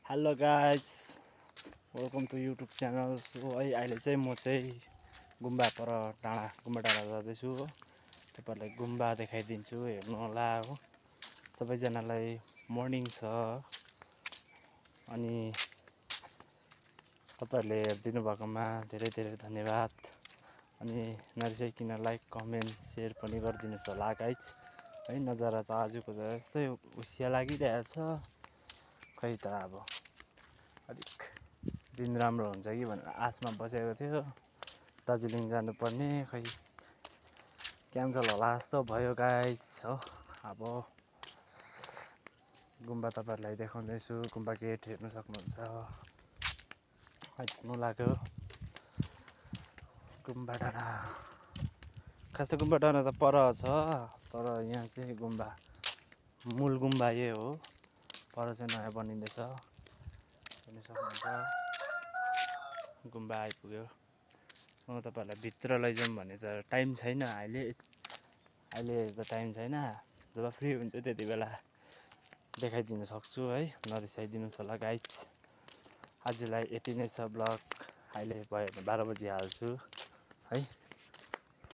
Hello guys, welcome to YouTube channel. So है अहिले चाहिँ म चाहिँ गुम्बा डाँडा जाँदैछु हो। तपाईँहरूलाई गुम्बा देखाइदिन्छु, हेर्नु होला हो। सबैजनालाई मर्निङ छ अनि तपाईँहरूले हेरिदिनु भएकोमा धेरै धेरै धन्यवाद। अनि नरिसाइकन लाइक कमेन्ट सेयर पनि गरिदिनुहोस् होला गाइज है। नजारा त आजको त यस्तै उसिया लागिरहेछ, खै त अब अलिक दिन राम्रो हुन्छ कि भनेर आशमा बसेको थियो। दार्जिलिङ जानुपर्ने खै क्यान्सल होला जस्तो भयो गाइस हो। अब गुम्बा तपाईँहरूलाई देखाउँदैछु, गुम्बा गेट हेर्नु सक्नुहुन्छ। आइपुग्नु लाग्यो गुम्बा डाँडा। खास त गुम्बा डाँडा त पर छ, तर यहाँ चाहिँ गुम्बा मूल गुम्बा यही हो। पर चाहिँ नयाँ बनिँदैछ, हेर्नु सक्नुहुन्छ। गुम्बा आइपुग्यो। म तपाईँहरूलाई भित्र लैजाउँ भने त टाइम छैन अहिले त टाइम छैन। जब फ्री हुन्छ त्यति बेला देखाइदिन सक्छु है, नरिसाइदिनुहोस् होला गाइज। आजलाई यति नै छ ब्लग। अहिले भयो भने 12 बजी हाल्छु है।